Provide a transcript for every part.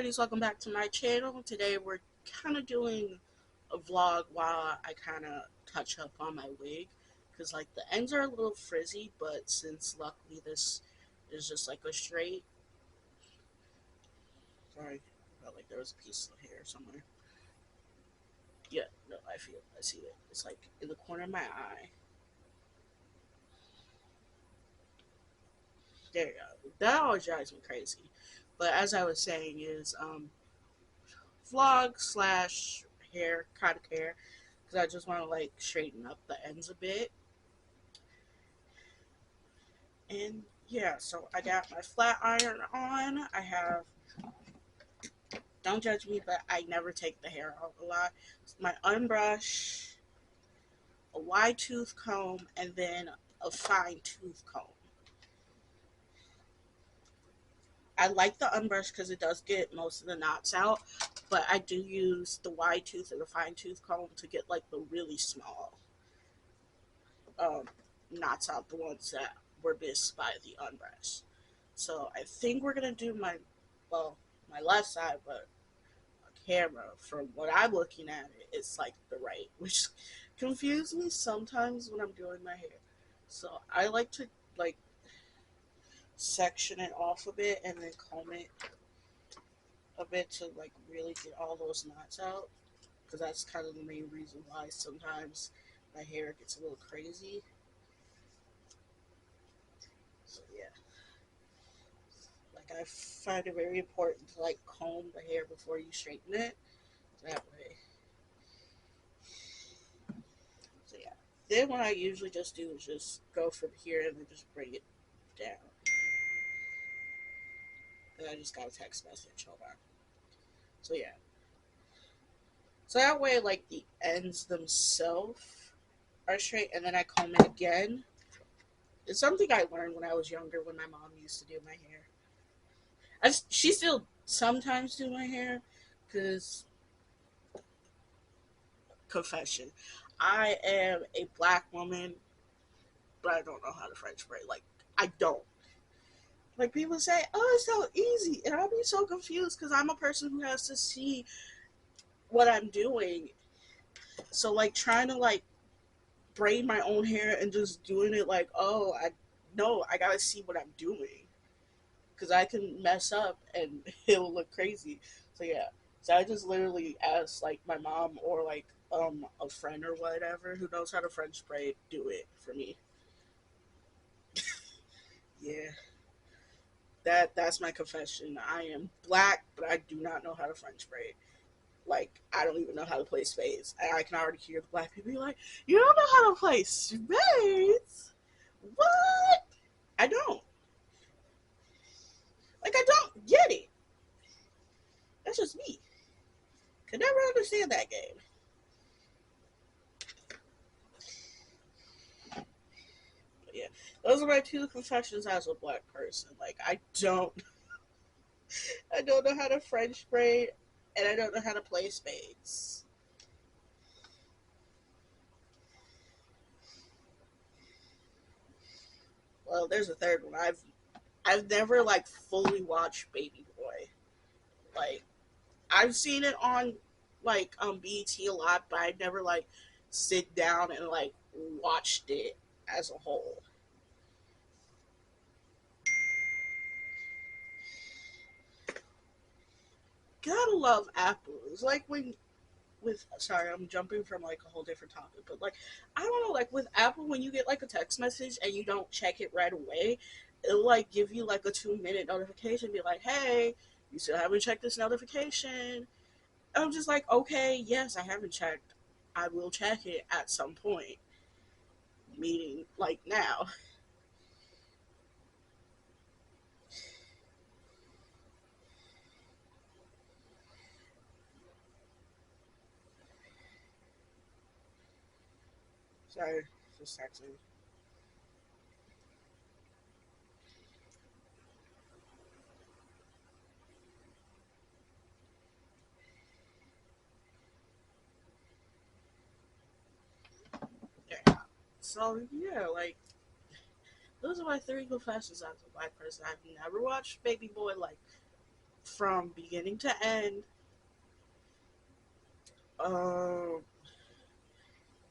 pretties, welcome back to my channel. Today we're kind of doing a vlog while I kind of touch up on my wig. Because like the ends are a little frizzy, but since luckily this is just like a straight. Sorry, felt like there was a piece of hair somewhere. Yeah, no, I see it. It's like in the corner of my eye. There you go. That always drives me crazy. But as I was saying is, vlog slash hair, kind of hair, because I just want to like straighten up the ends a bit. And yeah, so I got my flat iron on. I have, don't judge me, but I never take the hair out a lot. My unbrush, a wide tooth comb, and then a fine tooth comb. I like the unbrush because it does get most of the knots out, but I do use the wide tooth and the fine tooth comb to get like the really small um, knots out, the ones that were missed by the unbrush. So I think we're gonna do well, my left side, but a camera from what I'm looking at it's like the right, which confuses me sometimes when I'm doing my hair. So I like to like section it off a bit and then comb it a bit to like really get all those knots out, because that's kind of the main reason why sometimes my hair gets a little crazy. So yeah, like I find it very important to like comb the hair before you straighten it. That way. So yeah. Then what I usually just do is just go from here and then just bring it down. And I just got a text message. Hold on. So yeah. So that way like the ends themselves are straight, and then I comb it again. It's something I learned when I was younger when my mom used to do my hair. She still sometimes do my hair because, confession, I am a black woman, but I don't know how to French braid. Like, I don't. Like, people say, oh, it's so easy. And I'll be so confused because I'm a person who has to see what I'm doing. So, like, trying to, like, braid my own hair and just doing it like, oh, I no, I gotta see what I'm doing. Because I can mess up and it'll look crazy. So, yeah. So, I just literally asked, like, my mom or, like, a friend or whatever who knows how to French braid do it for me. Yeah. That's my confession. I am black, but I do not know how to French braid. Like, I don't even know how to play spades. And I can already hear the black people be like, "You don't know how to play spades? What?" I don't. Like, I don't get it. That's just me. Could never understand that game. But yeah, those are my two confessions as a black person. Like, I don't know how to French braid, and I don't know how to play spades. Well, there's a third one. I've never like fully watched Baby Boy. Like, I've seen it on like BET a lot, but I never like sit down and like watched it as a whole. Gotta love Apple. It's like when with sorry, I'm jumping from like a whole different topic, but like I don't know, like with Apple when you get like a text message and you don't check it right away, it'll like give you like a 2 minute notification, be like, hey, you still haven't checked this notification. I'm just like, okay, yes, I haven't checked. I will check it at some point. Meaning like now. Sorry, just texting. Yeah. So yeah, like those are my three confessions as a black person. I've never watched Baby Boy like from beginning to end. Um,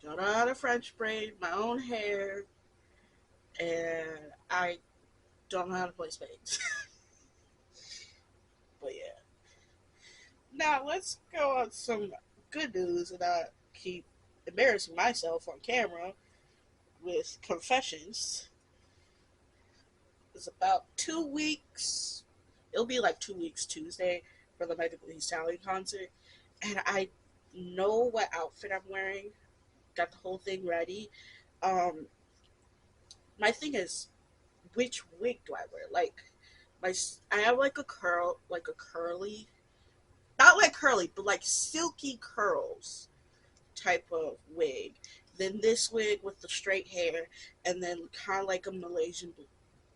don't know how to French braid my own hair, and I don't know how to play spades. But yeah. Now let's go on some good news and not keep embarrassing myself on camera with confessions. It's about 2 weeks. It'll be like 2 weeks Tuesday for the Medically Sally concert, and I know what outfit I'm wearing. Got the whole thing ready. Um, my thing is, which wig do I wear? Like, I have like a curl, like a curly, not like curly, but like silky curls type of wig. Then this wig with the straight hair, and then kind of like a Malaysian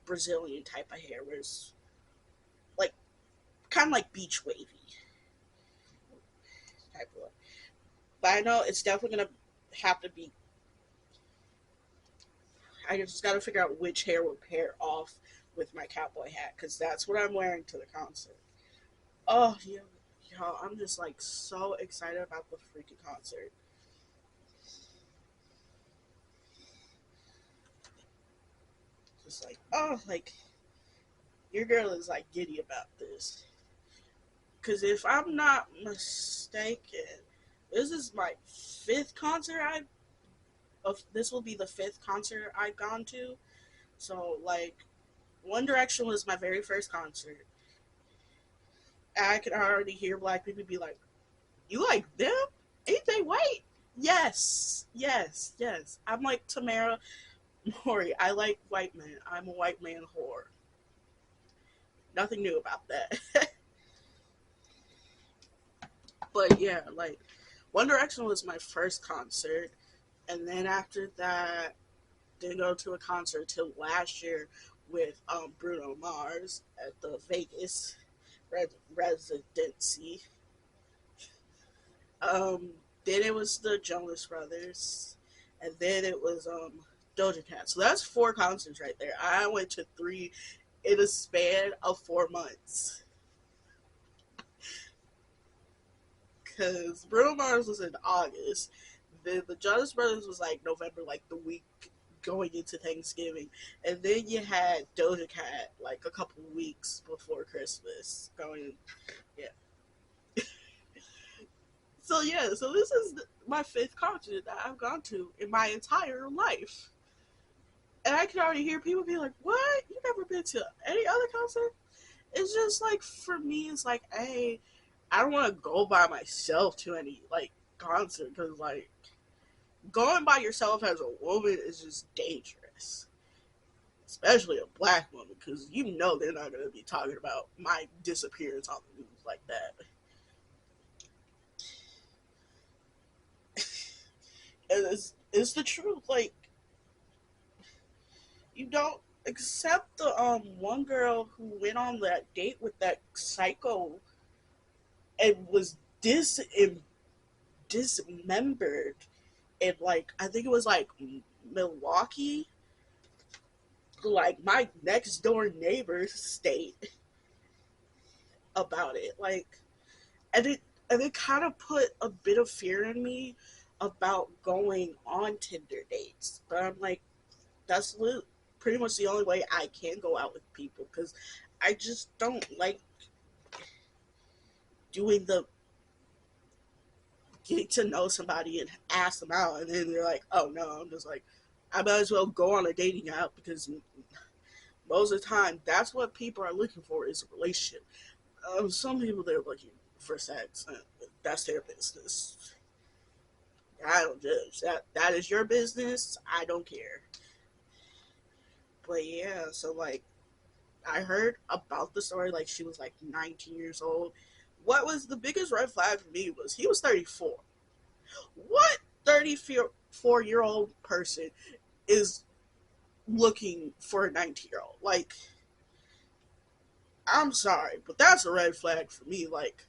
Brazilian type of hair, where it's like kind of like beach wavy type of look. But I know it's definitely gonna have to be. I just got to figure out which hair will pair off with my cowboy hat because that's what I'm wearing to the concert. Oh yeah, y'all, I'm just like so excited about the freaking concert. Just like like your girl is like giddy about this. Because if I'm not mistaken, this is my fifth concert I of this will be the fifth concert I've gone to. So like One Direction was my very first concert. I could already hear black people be like, "You like them? Ain't they white?" Yes, yes, yes. I'm like Tamara Mori. I like white men. I'm a white man whore. Nothing new about that. But yeah, like One Direction was my first concert, and then after that, didn't go to a concert till last year with Bruno Mars at the Vegas residency. Um, then it was the Jonas Brothers, and then it was Doja Cat. So that's four concerts right there. I went to three in a span of 4 months. Because Bruno Mars was in August. Then the Jonas Brothers was like November, like the week going into Thanksgiving. And then you had Doja Cat like a couple weeks before Christmas going, yeah. So yeah, so this is my fifth concert that I've gone to in my entire life. And I can already hear people be like, "What? You never been to any other concert?" It's just like for me, it's like, hey, I don't want to go by myself to any like concert because like going by yourself as a woman is just dangerous, especially a black woman because you know they're not going to be talking about my disappearance on the news like that. And it's the truth. Like you don't accept the one girl who went on that date with that psycho and was dismembered in like I think it was like Milwaukee, like my next door neighbor state about it. Like and it kind of put a bit of fear in me about going on Tinder dates. But I'm like, that's pretty much the only way I can go out with people because I just don't like doing the getting to know somebody and ask them out, and then they're like, "Oh no," I'm just like, I might as well go on a dating app because most of the time that's what people are looking for is a relationship. Some people they're looking for sex. That's their business. I don't judge. That is your business. I don't care. But yeah, so like I heard about the story. Like she was like 19 years old. What was the biggest red flag for me was he was 34. What 34-year-old person is looking for a 19-year-old? Like, I'm sorry, but that's a red flag for me. Like,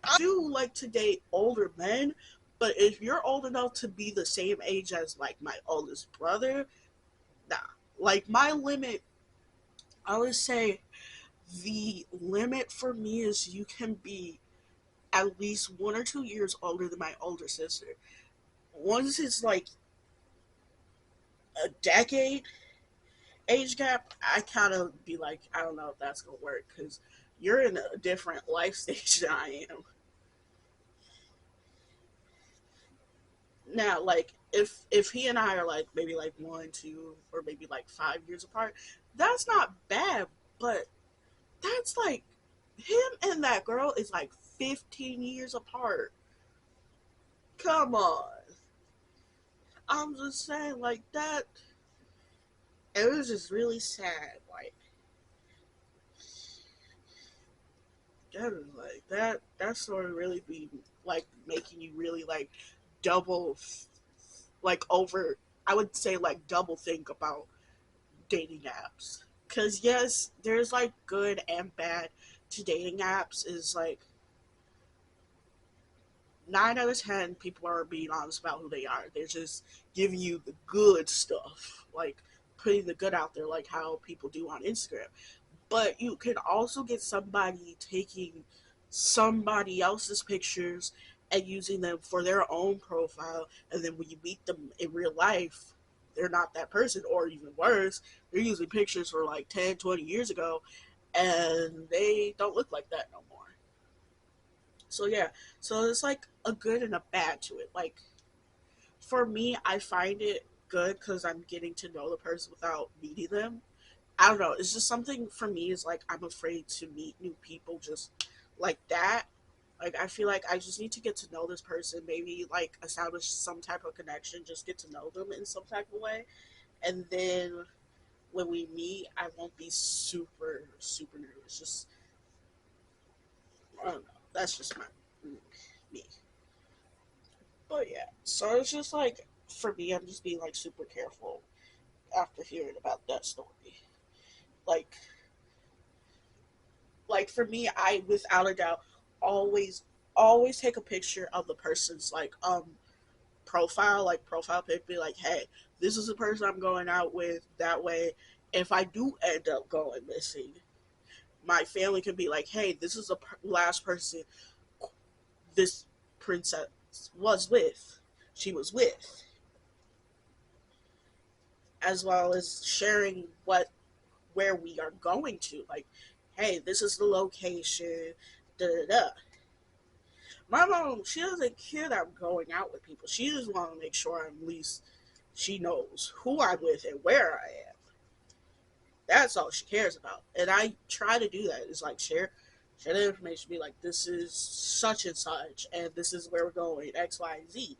I do like to date older men, but if you're old enough to be the same age as like my oldest brother, nah. Like my limit, I would say The limit for me is you can be at least 1 or 2 years older than my older sister. Once it's like a decade age gap, I kind of be like, I don't know if that's gonna work because you're in a different life stage than I am. Now, like if he and I are like maybe like 1, 2, or maybe like 5 years apart, that's not bad. But that's like him and that girl is like 15 years apart. Come on. I'm just saying, like that. It was just really sad. Like that is like that. That story really be like making you really like double, like over. I would say like double think about dating apps. Cause yes, there's like good and bad to dating apps. Is like 9 out of 10 people are being honest about who they are. They're just giving you the good stuff, like putting the good out there, like how people do on Instagram. But you can also get somebody taking somebody else's pictures and using them for their own profile, and then when you meet them in real life, they're not that person, or even worse, they're using pictures for like 10, 20 years ago, and they don't look like that no more. So yeah, so it's like a good and a bad to it. Like for me, I find it good because I'm getting to know the person without meeting them. I don't know. It's just something for me is like I'm afraid to meet new people just like that. Like I feel like I just need to get to know this person, maybe like establish some type of connection, just get to know them in some type of way, and then when we meet, I won't be super nervous. Just I don't know. That's just my me. But yeah, so it's just like for me, I'm just being like super careful after hearing about that story. Like like for me, I without a doubt always always take a picture of the person's like profile, like profile pic, be like, hey, this is the person I'm going out with. That way, if I do end up going missing, my family can be like, hey, this is the last person this princess was with. She was with, as well as sharing what where we are going to. Like, hey, this is the location. Da da da. My mom, she doesn't care that I'm going out with people. She just wants to make sure at least she knows who I'm with and where I am. That's all she cares about. And I try to do that. It's like share the information. Be like, this is such and such, and this is where we're going. X, Y, and Z.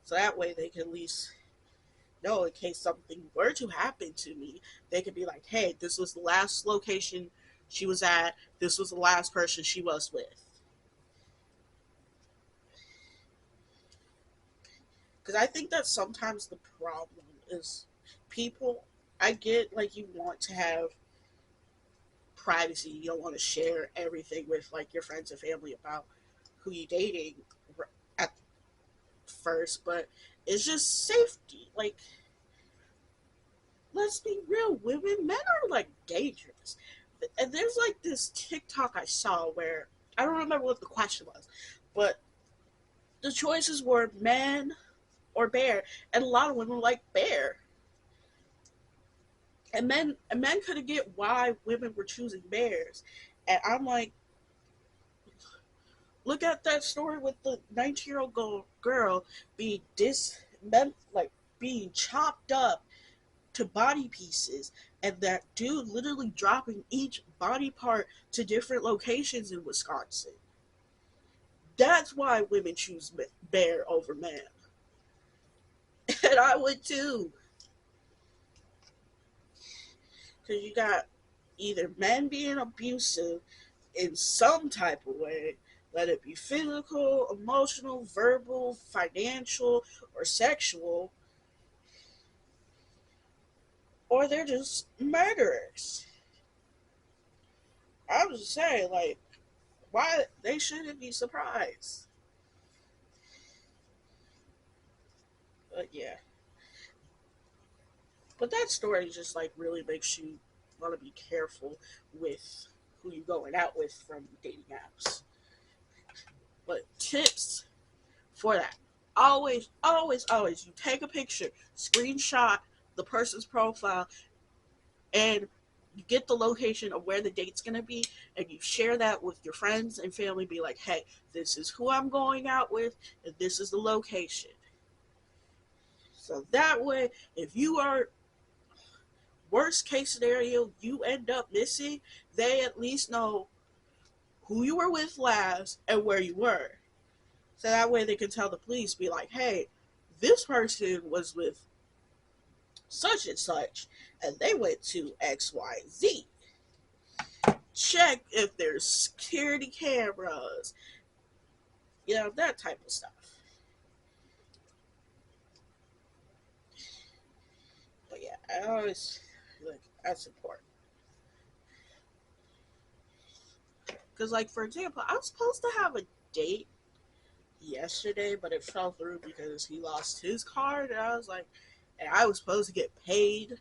So that way they can at least know in case something were to happen to me. They could be like, hey, this was the last location she was at. This was the last person she was with. Because I think that sometimes the problem is people. I get like you want to have privacy. You don't want to share everything with like your friends and family about who you dating at first, but it's just safety. Like, let's be real, men are like dangerous. And there's like this TikTok I saw where I don't remember what the question was, but the choices were man or bear, and a lot of women were like bear. And men couldn't get why women were choosing bears. And I'm like, look at that story with the 19-year-old girl being like being chopped up to body pieces, and that dude literally dropping each body part to different locations in Wisconsin. That's why women choose bear over man. And I would too. Because you got either men being abusive in some type of way, let it be physical, emotional, verbal, financial, or sexual, or they're just murderers. I'm just saying, like, why they shouldn't be surprised. But yeah, but that story just like really makes you want to be careful with. who you're going out with from dating apps. But tips for that. Always, always, always, you take a picture, screenshot the person's profile, and you get the location of where the date's going to be, and you share that with your friends and family. Be like, hey, this is who I'm going out with, and this is the location. So that way, if you are, worst case scenario, you end up missing, they at least know who you were with last and where you were. So that way they can tell the police, be like, hey, this person was with such and such, and they went to XYZ. Check if there's security cameras, that type of stuff. But yeah, I always feel like that's important. Because, like, for example, I was supposed to have a date yesterday, but it fell through because he lost his card, and I was like, and I was supposed to get paid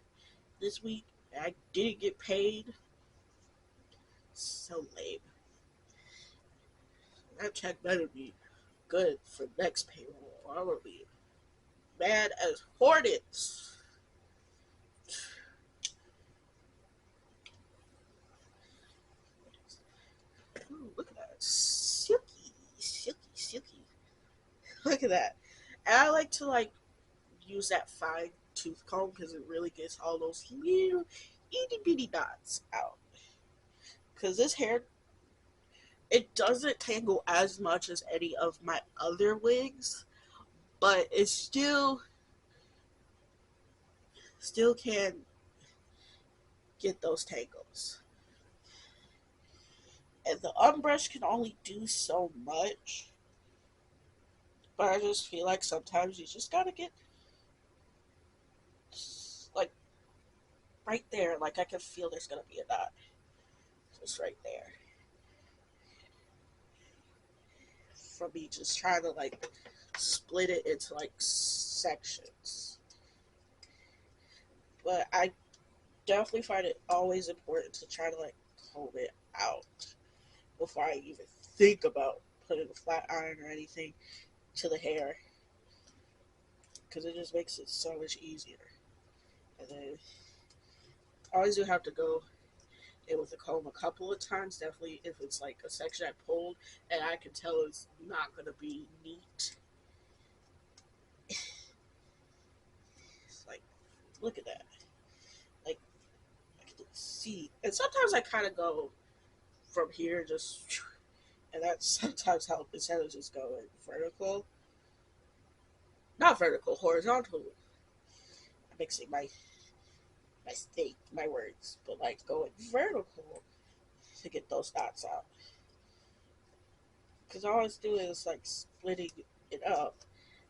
this week, and I didn't get paid. So lame. That check better be good for next payroll, or I'm gonna be mad as hornets. Ooh, look at that. Silky, silky, silky. Look at that. And I like to use that fine tooth comb because it really gets all those little itty bitty dots out. Because this hair, it doesn't tangle as much as any of my other wigs, but it still can get those tangles. And the unbrush can only do so much. But I just feel like sometimes you just gotta get like right there. Like I can feel there's gonna be a dot. Just right there. From me just trying to split it into sections. But I definitely find it always important to try to comb it out before I even think about putting a flat iron or anything to the hair, because it just makes it so much easier. And then I always do have to go in with the comb a couple of times, definitely if it's like a section I pulled and I can tell it's not going to be neat. It's like, look at that. Like, I can see. And sometimes I kind of go from here, just, and that's sometimes how, instead of just going vertical, not vertical, horizontal. I'm mixing my words, but going vertical to get those dots out. Because all I always do is splitting it up,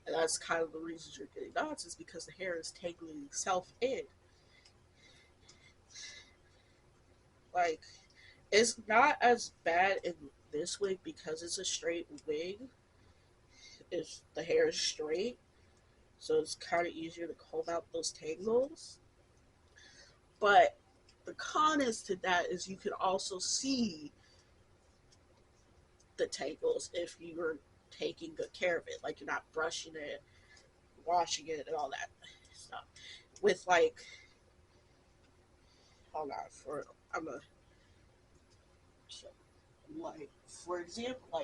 and that's kind of the reason you're getting dots is because the hair is tangling itself in. Like, it's not as bad in this wig because it's a straight wig. If the hair is straight, so it's kind of easier to comb out those tangles. But the con is to that is you can also see the tangles if you were taking good care of it. Like you're not brushing it, washing it, and all that stuff. With hold on, I'm a for example,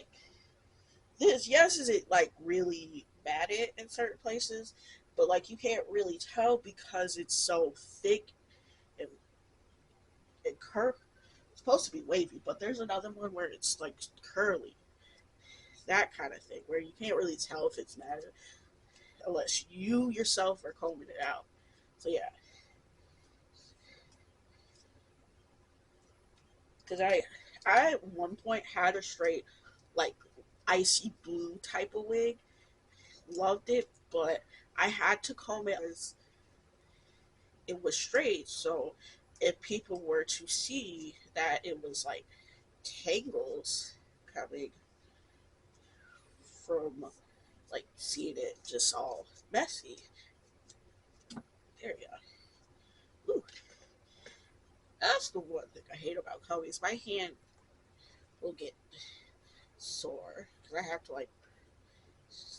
this. Yes, is it really matted in certain places, but you can't really tell because it's so thick and curved. It's supposed to be wavy, but there's another one where it's curly, that kind of thing, where you can't really tell if it's matted unless you yourself are combing it out. So yeah, because I at one point had a straight like icy blue type of wig, loved it, but I had to comb it as it was straight. So if people were to see that it was tangles coming from seeing it just all messy, there you go. Ooh. That's the one thing I hate about combing. My hand will get sore because I have to like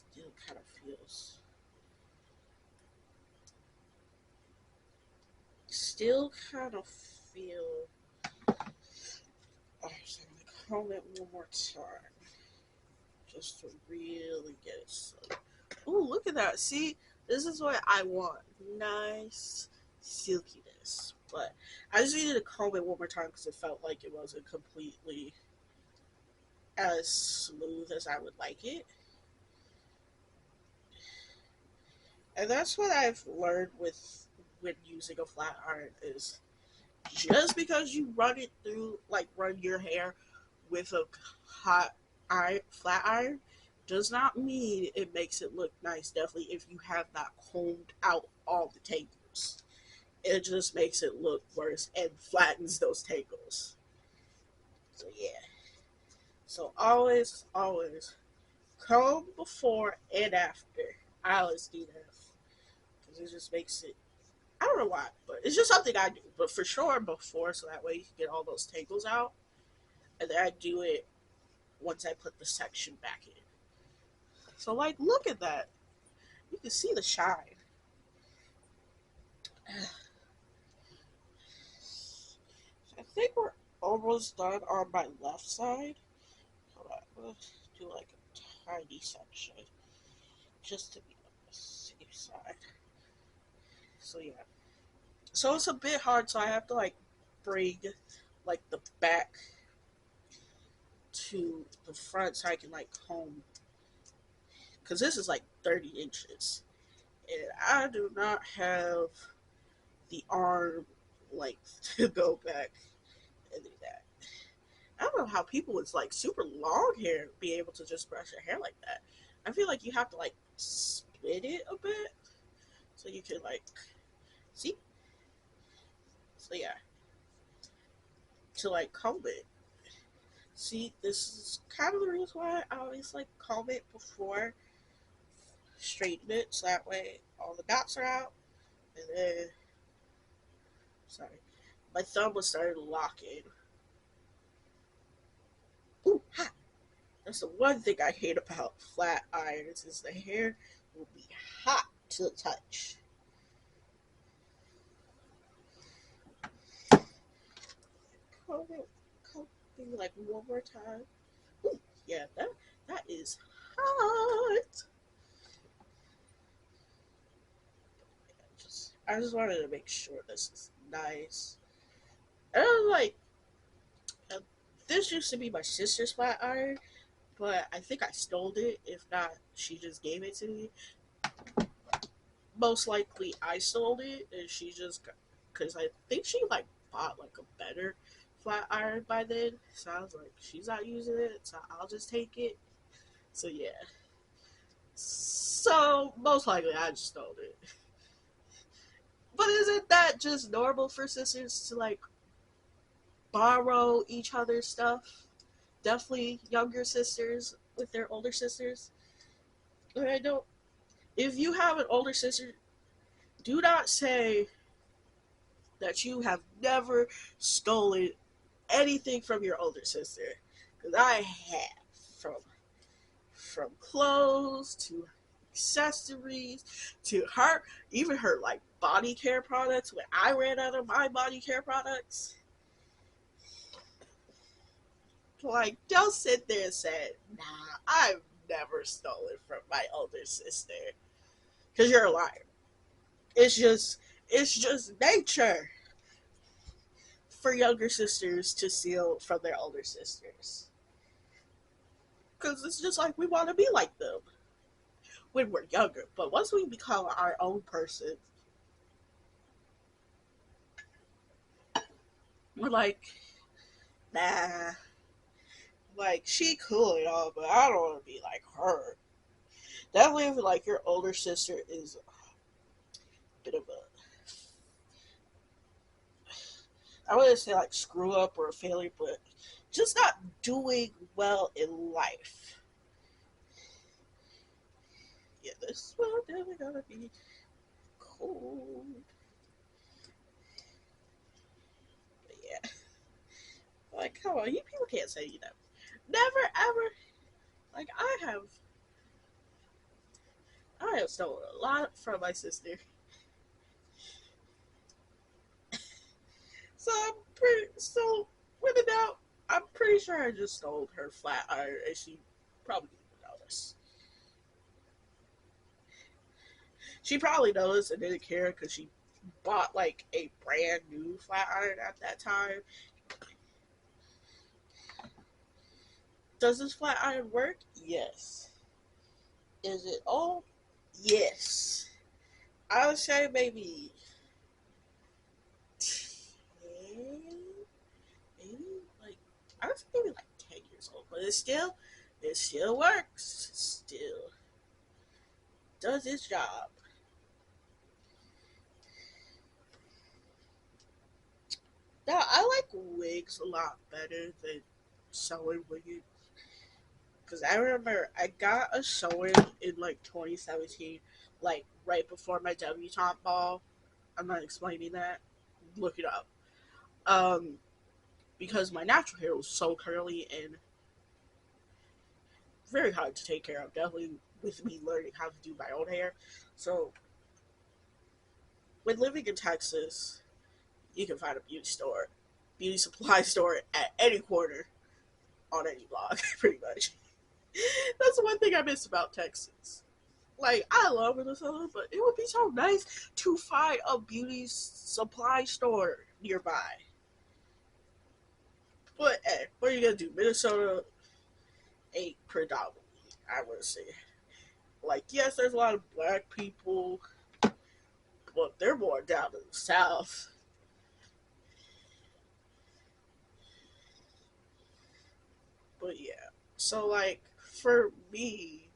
still kind of feel. Alright, so I'm gonna comb it one more time just to really get it silky. Ooh, look at that! See, this is what I want. Nice silkiness. But I just needed to comb it one more time because it felt like it wasn't completely as smooth as I would like it. And that's what I've learned with when using a flat iron is just because you run it through, like run your hair with a hot iron, flat iron, does not mean it makes it look nice. Definitely, if you have not combed out all the tangles, it just makes it look worse and flattens those tangles. So yeah. So always comb before and after. I always do that because it just makes it. I don't know why, but it's just something I do. But for sure before, so that way you can get all those tangles out, and then I do it once I put the section back in. So like, look at that. You can see the shine. I think we're almost done on my left side. Hold on, let's do like a tiny section just to be on the safe side. So yeah. So it's a bit hard, so I have to like bring like the back to the front so I can like comb because this is like 30 inches and I do not have the arm length to go back and do that. I don't know how people with like super long hair be able to just brush their hair like that. I feel like you have to like split it a bit so you can like see. So yeah, to like comb it. See, this is kind of the reason why I always like comb it before straighten it, so that way all the knots are out. And then, sorry, my thumb was starting to lock in. Ooh, hot. That's the one thing I hate about flat irons is the hair will be hot to the touch. Comb it, comb it like one more time. Ooh, yeah, that is hot. I just wanted to make sure this is nice. And I was like, uh, this used to be my sister's flat iron, but I think I stole it. If not, she just gave it to me. Most likely, I stole it, and she just because I think she like bought like a better flat iron by then. So I was like, she's not using it, so I'll just take it. So yeah. So most likely, I just stole it. But isn't that just normal for sisters to like borrow each other's stuff? Definitely younger sisters with their older sisters. And I don't. If you have an older sister, do not say that you have never stolen anything from your older sister, because I have from clothes to accessories to her, even her like body care products. When I ran out of my body care products, like don't sit there and say, "Nah, I've never stolen from my older sister," because you're a liar. It's just nature for younger sisters to steal from their older sisters. Because it's just like we want to be like them when we're younger. But once we become our own person, we're like, nah, like she cool and all, but I don't want to be like her. Definitely, if like your older sister is a bit of a, I wouldn't say like screw up or a failure, but just not doing well in life. Yeah, this one definitely gonna be cold. But Come on, you people can't say you never. Never ever. Like I have stolen a lot from my sister. So with it out, I'm pretty sure I just stole her flat iron, and she probably didn't even notice. She probably noticed and didn't care because she bought like a brand new flat iron at that time. Does this flat iron work? Yes. Is it old? Yes. I would say maybe 10, maybe like I would say maybe like 10 years old, but it still works. Still does its job. Now I like wigs a lot better than sewing wigs because I remember I got a sewing in like 2017, like right before my debutante ball. I'm not explaining that. Look it up. Um, because my natural hair was so curly and very hard to take care of. Definitely with me learning how to do my own hair. So when living in Texas, you can find a beauty supply store at any corner on any block, pretty much. That's one thing I miss about Texas. Like I love Minnesota, but it would be so nice to find a beauty supply store nearby. But hey, what are you gonna do? Minnesota ain't predominantly, I would say. Like, yes, there's a lot of black people, but they're more down in the south. But yeah, so like for me,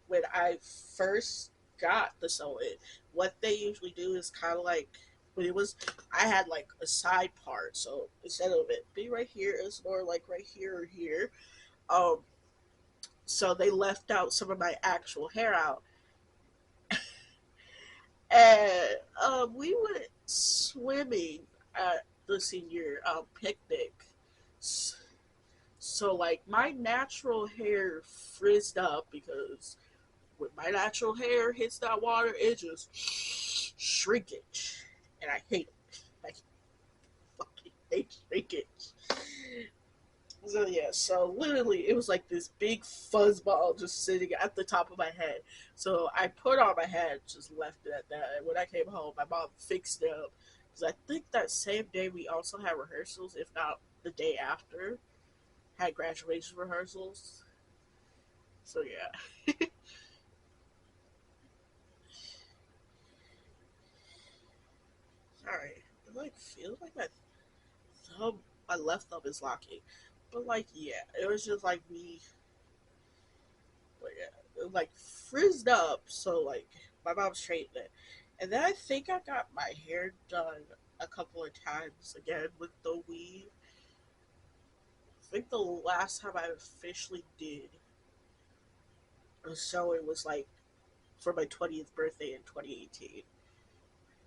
when I first got the sewing, what they usually do is kind of like when it was I had like a side part, so instead of it being right here, it's more like right here or here. Um, so they left out some of my actual hair out, and we went swimming at the senior picnic. So like my natural hair frizzed up because when my natural hair hits that water, it just shrinkage, and I hate it. I fucking hate shrinkage. So yeah, so literally it was like this big fuzz ball just sitting at the top of my head. So I put on my head, just left it at that. And when I came home, my mom fixed it up because I think that same day we also had rehearsals, if not the day after, had graduation rehearsals. So yeah, sorry. It like feels like thumb, my left thumb is locking, but like yeah, it was just like me. But yeah, it, like frizzed up. So like my mom straightened it, and then I think I got my hair done a couple of times again with the weave. I think the last time I officially did a sewing was like for my 20th birthday in 2018.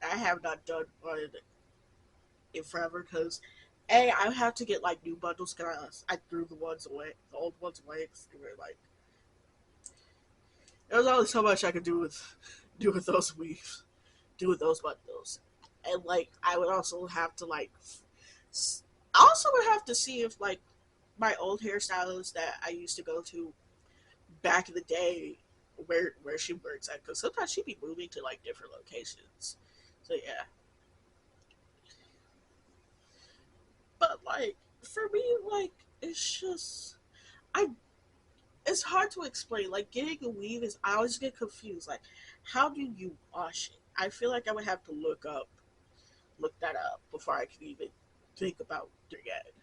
I have not done one in forever because I have to get like new bundles because I threw the ones away, the old ones away because they were like there was only so much I could do with those weaves, do with those bundles, and like I would also have to like I also would have to see if like my old hairstylist that I used to go to back in the day where she works at because sometimes she'd be moving to like different locations. So yeah, but like for me, like it's just I it's hard to explain. Like getting a weave is I always get confused. Like how do you wash it? I feel like I would have to look that up before I could even think about doing it.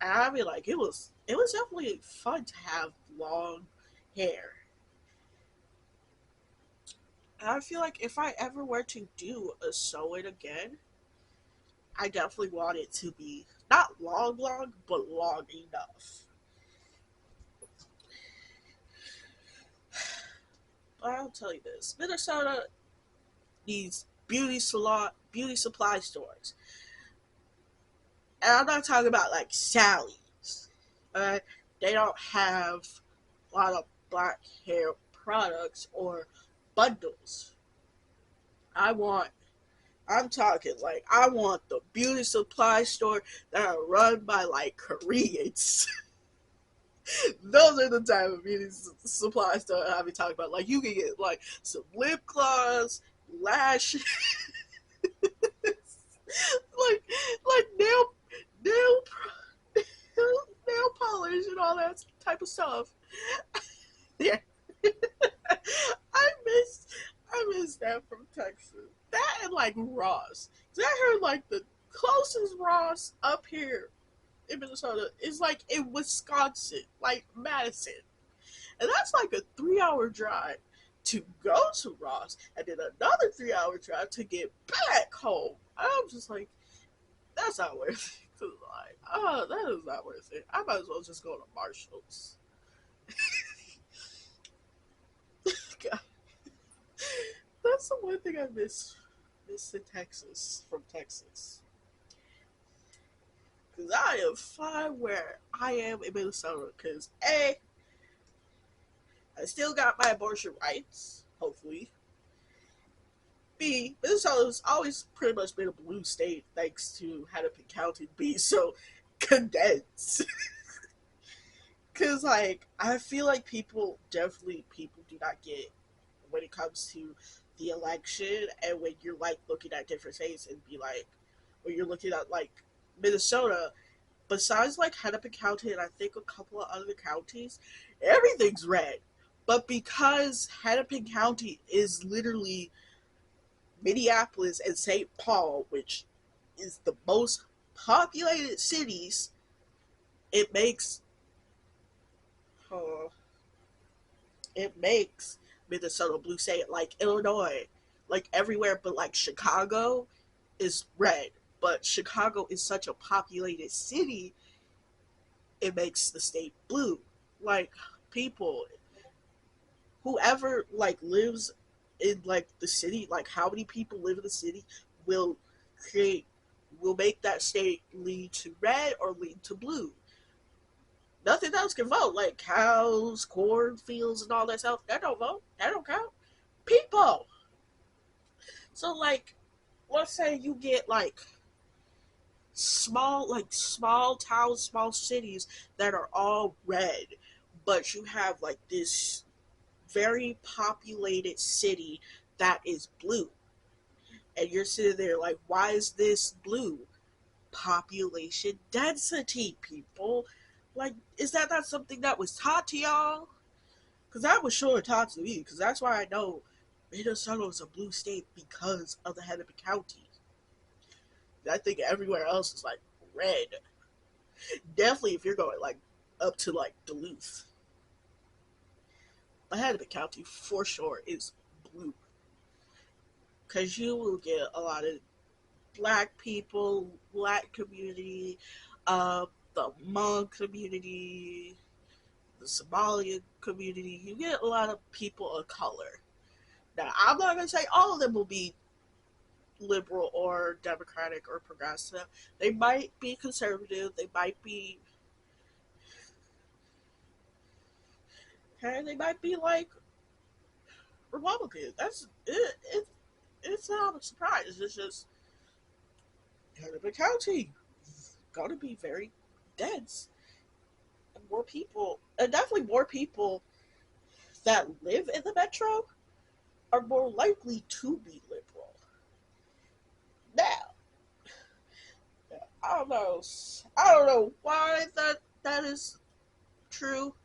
And I mean, like it was definitely fun to have long hair. And I feel like if I ever were to do a sew it again, I definitely want it to be not long, long, but long enough. But I'll tell you this: Minnesota needs beauty supply stores. And I'm not talking about like Sally's. Uh, they don't have a lot of black hair products or bundles. I want I'm talking like I want the beauty supply store that are run by like Koreans. Those are the type of beauty supply store I be talking about. Like you can get like some lip gloss, lash, like nail nail polish and all that type of stuff. Yeah, I miss that from Texas. That and like Ross. 'Cause I heard like the closest Ross up here in Minnesota is like in Wisconsin, like Madison. And that's like a 3 hour drive to go to Ross and then another 3 hour drive to get back home. I'm just like, that's not worth it. Like, oh, that is not worth it. I might as well just go to Marshall's. God, that's the one thing I miss in Texas from Texas. Because I am fine where I am in Minnesota. Because A, I still got my abortion rights, hopefully. B, Minnesota's always pretty much been a blue state thanks to Hennepin County being so condensed. Because, like, I feel like people do not get when it comes to the election and when you're, like, looking at different states and be like, when you're looking at, like, Minnesota, besides, like, Hennepin County and I think a couple of other counties, everything's red. But because Hennepin County is literally Minneapolis and St. Paul, which is the most populated cities, it makes uh, it makes Minnesota blue state. Like Illinois, like everywhere but like Chicago is red. But Chicago is such a populated city, it makes the state blue. Like people, whoever like lives in like the city, like how many people live in the city will create will make that state lead to red or lead to blue. Nothing else can vote. Like cows, cornfields, and all that stuff. That don't vote. That don't count. People. So like, let's say you get like small towns, small cities that are all red, but you have like this very populated city that is blue. And you're sitting there like, why is this blue? Population density, people. Like, is that not something that was taught to y'all? Because that was sure taught to me, because that's why I know Minnesota is a blue state because of the Hennepin County. I think everywhere else is like red. Definitely if you're going like up to like Duluth. But Hennepin County for sure is blue. Because you will get a lot of black people, black community, the Hmong community, the Somalian community. You get a lot of people of color. Now, I'm not going to say all of them will be liberal or democratic or progressive. They might be conservative. They might be, and they might be like Republican. That's it. It's not a surprise. It's just Hennepin County going to be very dense. And more people, and definitely more people that live in the metro are more likely to be liberal. Now, I don't know. I don't know why that is true,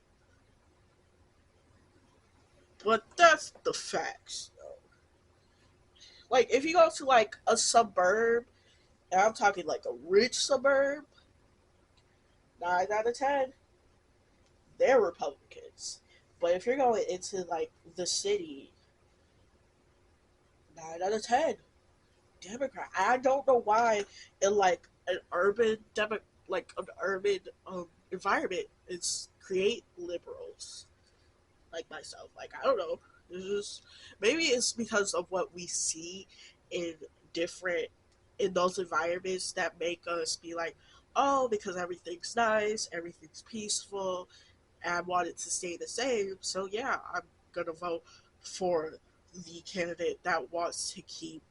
but that's the facts. Though. Like, if you go to like a suburb, and I'm talking like a rich suburb, 9 out of 10, they're Republicans. But if you're going into like the city, 9 out of 10, Democrat. I don't know why in like an urban environment it's create liberals like myself. Like I don't know. It's just maybe it's because of what we see in different in those environments that make us be like, oh, because everything's nice, everything's peaceful, and I want it to stay the same. So yeah, I'm gonna vote for the candidate that wants to keep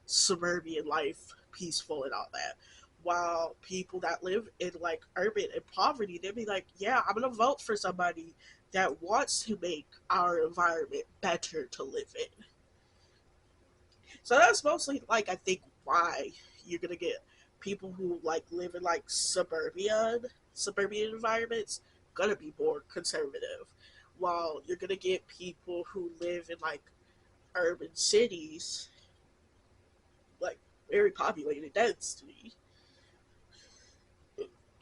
suburban life peaceful and all that. While people that live in like urban and poverty, they'd be like, yeah, I'm gonna vote for somebody that wants to make our environment better to live in. So that's mostly like I think why you're gonna get people who like live in like suburban environments gonna be more conservative, while you're gonna get people who live in like urban cities, like very populated density,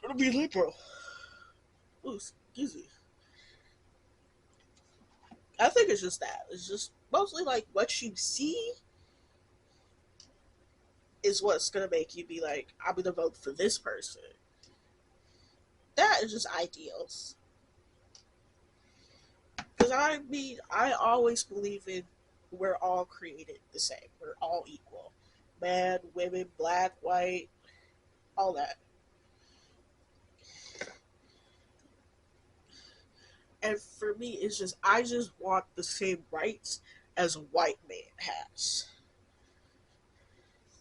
gonna be liberal. Ooh, excuse me. I think it's just that. It's just mostly like what you see is what's gonna make you be like, I'm gonna vote for this person. That is just ideals. Because I mean, I always believe in we're all created the same. We're all equal. Man, women, black, white, all that. And for me, it's just, I just want the same rights as a white man has.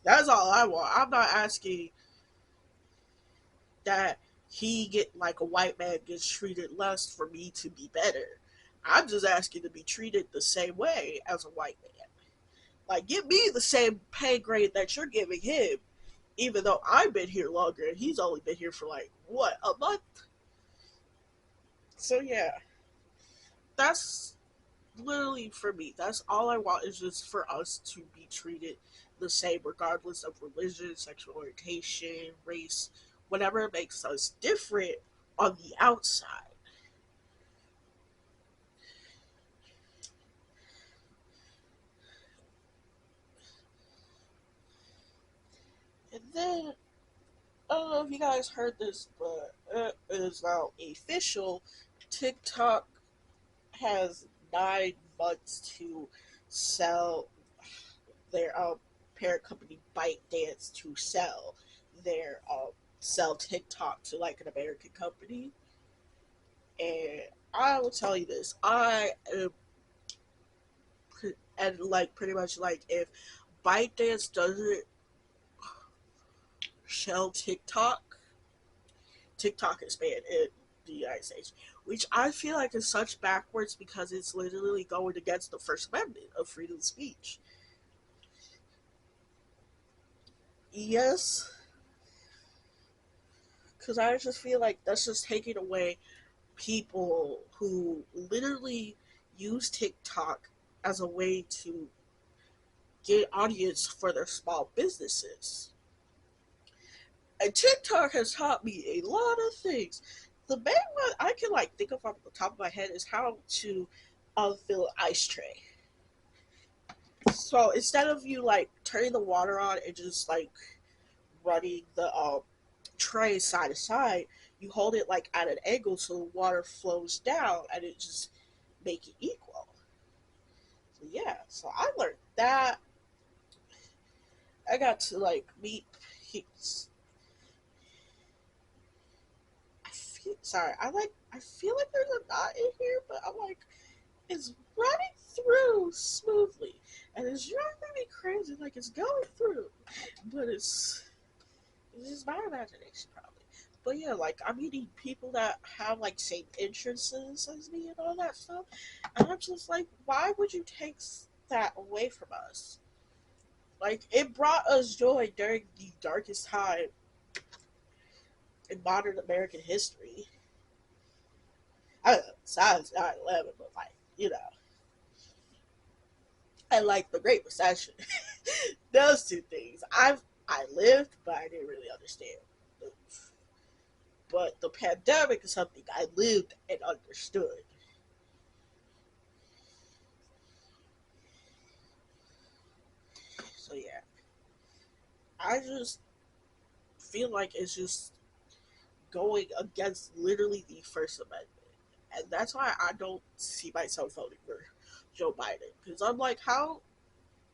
That's all I want. I'm not asking that he get like a white man gets treated less for me to be better. I'm just asking to be treated the same way as a white man. Like, give me the same pay grade that you're giving him, even though I've been here longer and he's only been here for like what, a month. So yeah, that's literally for me. That's all I want, is just for us to be treated the same, regardless of religion, sexual orientation, race, whatever makes us different on the outside. And then I don't know if you guys heard this, but it is now official. TikTok has 9 months to sell their parent company ByteDance to their sell TikTok to like an American company. And I will tell you this, I am and like pretty much like if ByteDance doesn't shell TikTok, TikTok is banned in the United States, which I feel like is such backwards because it's literally going against the First Amendment of freedom of speech. Yes, because I just feel like that's just taking away people who literally use TikTok as a way to get audience for their small businesses. And TikTok has taught me a lot of things. The main one I can like think of off the top of my head is how to fill an ice tray. So instead of you like turning the water on and just like running the tray side to side, you hold it like at an angle so the water flows down and it just make it equal. So yeah, so I learned that. I got to like meet. Sorry, I feel like there's a knot in here, but I'm like, it's running through smoothly, and it's driving me crazy. Like it's going through, but it's just my imagination probably. But yeah, like I'm meeting people that have like same interests as me and all that stuff, and I'm just like, why would you take that away from us? Like it brought us joy during the darkest time in modern American history. I don't know, besides 9/11, but like, and like the Great Recession. Those two things. I lived, but I didn't really understand. But the pandemic is something I lived and understood. So yeah, I just feel like it's just going against literally the First Amendment, and that's why I don't see myself voting for Joe Biden, because I'm like, how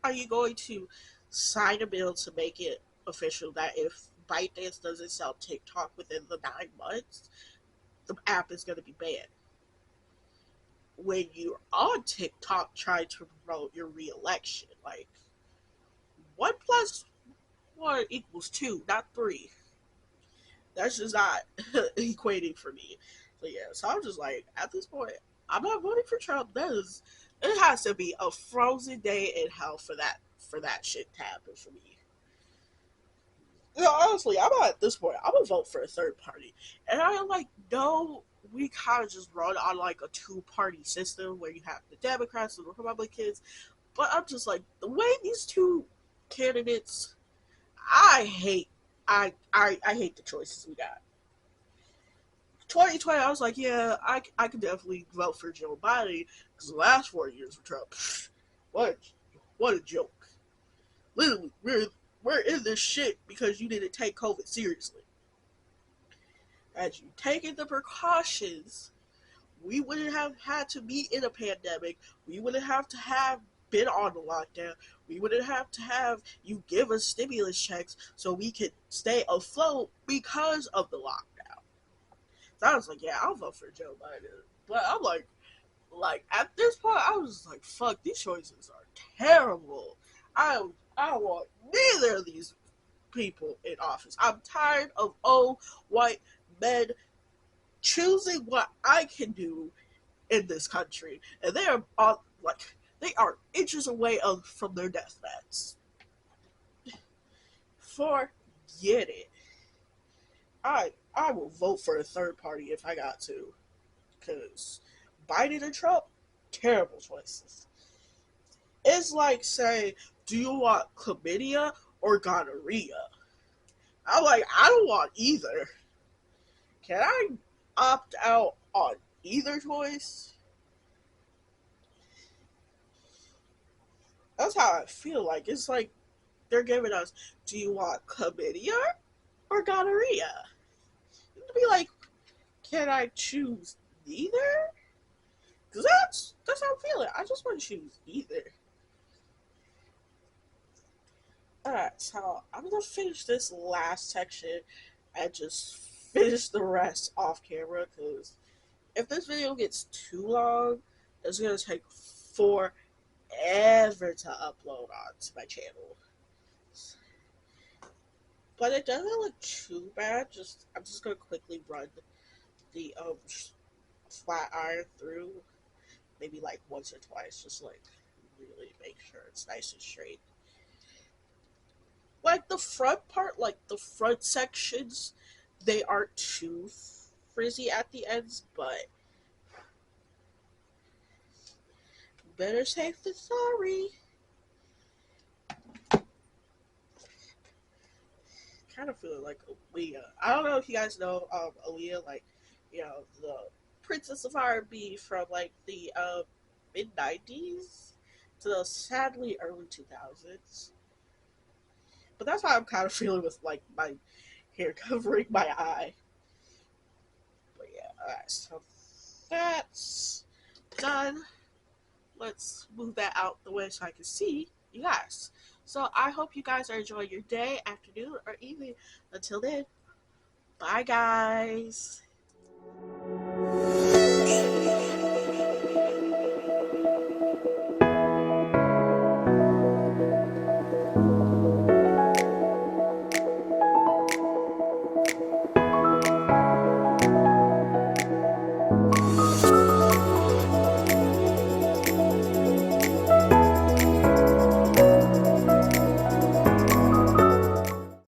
are you going to sign a bill to make it official that if ByteDance doesn't sell TikTok within the 9 months, the app is going to be banned. When you're on TikTok trying to promote your re-election, like 1 plus 1 equals 2, not 3. That's just not equating for me. So yeah, so I'm just like, at this point, I'm not voting for Trump. It has to be a frozen day in hell for that shit to happen for me. You know, honestly, I'm not at this point. I'm gonna vote for a third party, and I like know we kind of just run on like a two-party system where you have the Democrats and the Republicans, but I'm just like the way these two candidates. I hate I hate the choices we got. 2020, I was like, yeah, I could definitely vote for Joe Biden because the last 4 years of Trump, what what a joke. Literally, we're in this shit because you didn't take COVID seriously. Had you taken the precautions, we wouldn't have had to be in a pandemic. We wouldn't have to have been on the lockdown. We wouldn't have to have you give us stimulus checks so we could stay afloat because of the lockdown. So I was like, yeah, I'll vote for Joe Biden. But I'm like at this point, I was like, fuck, these choices are terrible. I don't want neither of these people in office. I'm tired of old white men choosing what I can do in this country, and they are they are inches away from their deathbeds. Forget it. I will vote for a third party if I got to, because Biden and Trump, terrible choices. It's like saying, do you want chlamydia or gonorrhea? I'm like, I don't want either. Can I opt out on either choice? That's how I feel like. It's like they're giving us, do you want chlamydia or gonorrhea? To be like, can I choose neither? Because that's how I'm feeling. I just want to choose either. Alright, so I'm gonna finish this last section and just finish the rest off camera because if this video gets too long, it's gonna take forever to upload onto my channel. But it doesn't look too bad. I'm just gonna quickly run the flat iron through, maybe like once or twice, just like really make sure it's nice and straight. Like the front part, like the front sections, they aren't too frizzy at the ends, but better safe than sorry. Kind of feeling like Aaliyah. I don't know if you guys know Aaliyah, like, you know, the Princess of R&B from like the mid 90s to the sadly early 2000s. But that's how I'm kind of feeling with like my hair covering my eye. But yeah, alright, so that's done. Let's move that out the way so I can see you guys. So I hope you guys are enjoying your day, afternoon, or evening. Until then, bye guys.